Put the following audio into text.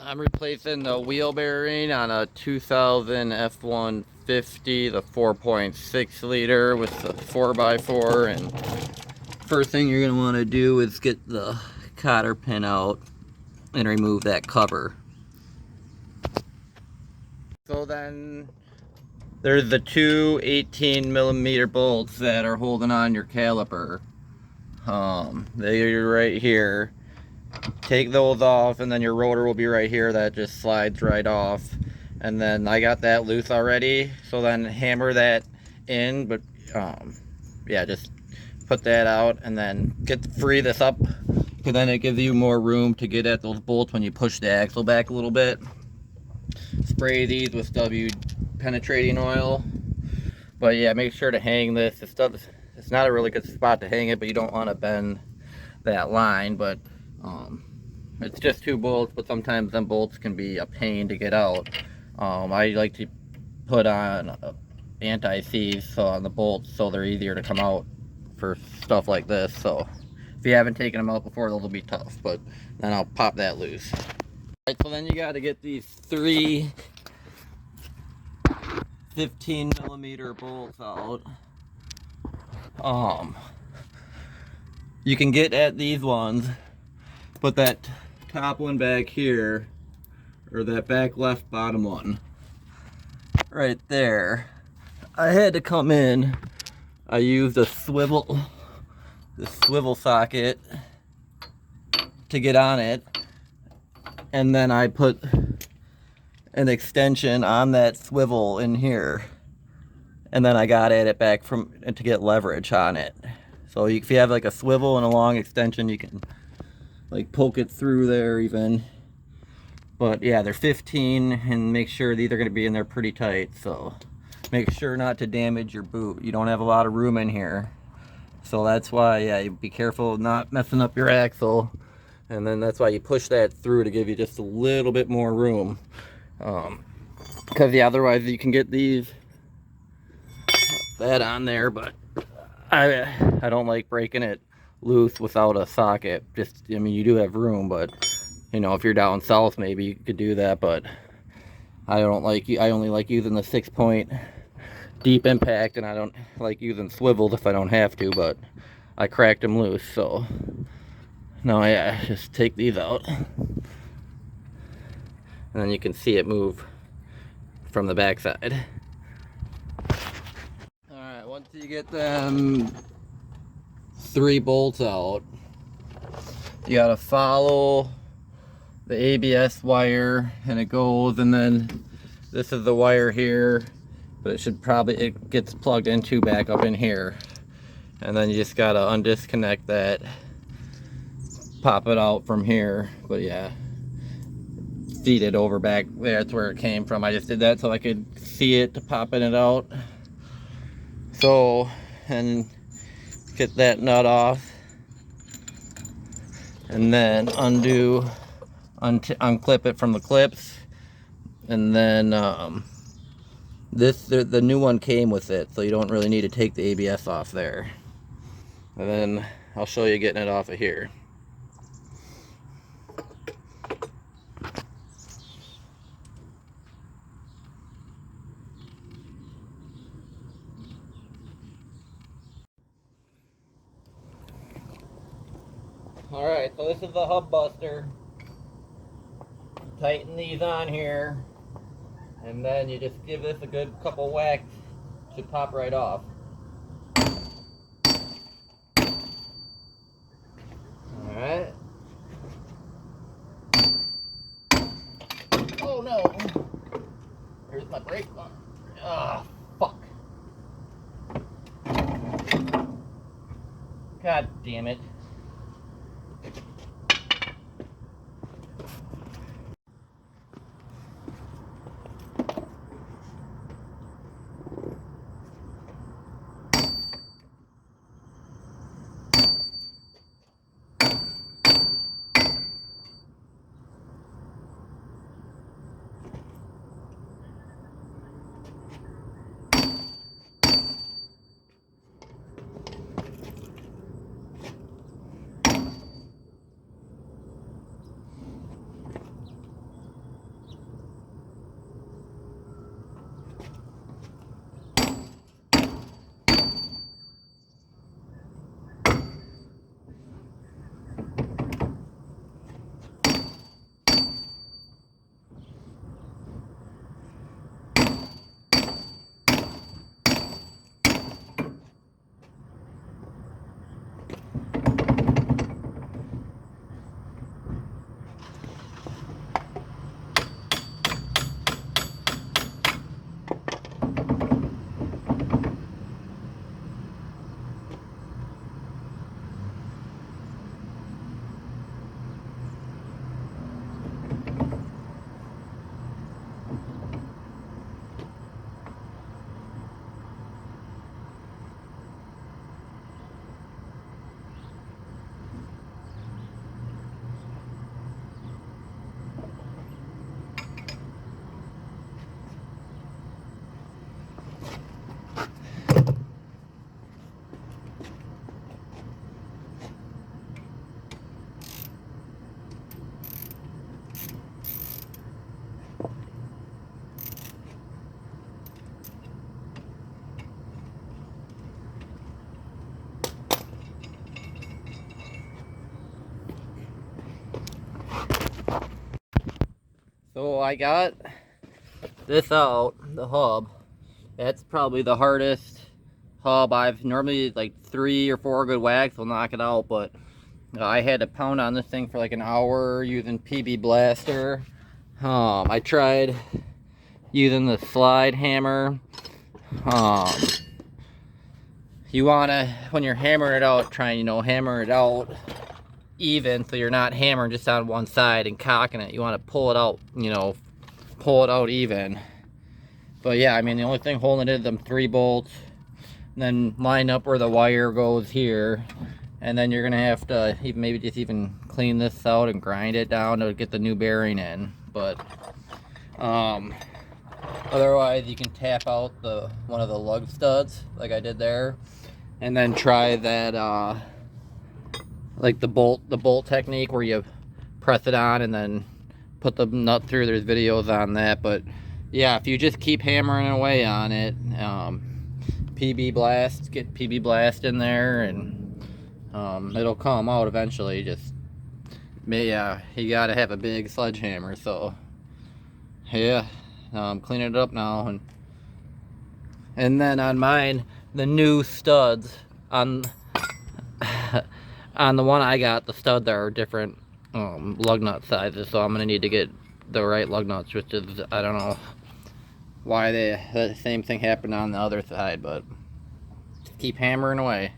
I'm replacing the wheel bearing on a 2000 F150, the 4.6 liter with the 4x4. And first thing you're going to want to do is get the cotter pin out and remove that cover. So then there's the two 18mm bolts that are holding on your caliper. They're right here. Take those off, and then your rotor will be right here. That just slides right off. And then I got that loose already, so then hammer that in. But yeah, just put that out and then free this up, because then it gives you more room to get at those bolts when you push the axle back a little bit. Spray these with W penetrating oil. But yeah, make sure to hang this. It's not a really good spot to hang it, but you don't want to bend that line. But it's just two bolts, but sometimes them bolts can be a pain to get out. I like to put on anti-seize on the bolts so they're easier to come out for stuff like this. So if you haven't taken them out before, those will be tough, but then I'll pop that loose. All right, so then you got to get these three 15mm bolts out. You can get at these ones, but that top one back here, or that back left bottom one right there, I had to come in. I used the swivel socket to get on it, and then I put an extension on that swivel in here, and then I got at it back to get leverage on it. So if you have like a swivel and a long extension, you can like poke it through there even. But yeah, they're 15, and make sure these are going to be in there pretty tight. So make sure not to damage your boot. You don't have a lot of room in here. So that's why, yeah, you be careful not messing up your axle. And then that's why you push that through, to give you just a little bit more room. Because yeah, otherwise you can get that on there, but I don't like breaking it loose without a socket. I mean, you do have room, but you know, if you're down south, maybe you could do that. But I only like using the 6-point deep impact, and I don't like using swivels if I don't have to. But I cracked them loose, so now yeah, just take these out, and then you can see it move from the back side. Alright, once you get them 3 bolts out, you gotta follow the ABS wire, and it goes, and then this is the wire here, but it gets plugged into back up in here, and then you just gotta undisconnect that, pop it out from here. But yeah, feed it over back there. That's where it came from. I just did that so I could see it popping it out. So, and get that nut off, and then unclip it from the clips, and then the new one came with it, so you don't really need to take the ABS off there. And then I'll show you getting it off of here. Alright, so this is the hub buster. Tighten these on here, and then you just give this a good couple whacks. Should pop right off. Alright. Oh no! Here's my brake line. Ah, fuck. God damn it. So I got this out, the hub. That's probably the hardest hub. I've normally like 3 or 4 good whacks will knock it out, but I had to pound on this thing for like an hour using PB Blaster. I tried using the slide hammer. You wanna, when you're hammering it out, try and, hammer it out even, so you're not hammering just on one side and cocking it. You want to pull it out, pull it out even. But yeah, I mean, the only thing holding it is them 3 bolts, and then line up where the wire goes here, and then you're gonna have to maybe just even clean this out and grind it down to get the new bearing in. But otherwise, you can tap out one of the lug studs like I did there, and then try that like the bolt technique where you press it on and then put the nut through. There's videos on that. But yeah, if you just keep hammering away on it, PB Blast, get PB Blast in there, and it'll come out eventually. Just yeah, you gotta have a big sledgehammer. So yeah, cleaning it up now, and then on mine, the new studs on on the one I got, the studs are different lug nut sizes, so I'm gonna need to get the right lug nuts, which is, I don't know why the same thing happened on the other side, but just keep hammering away.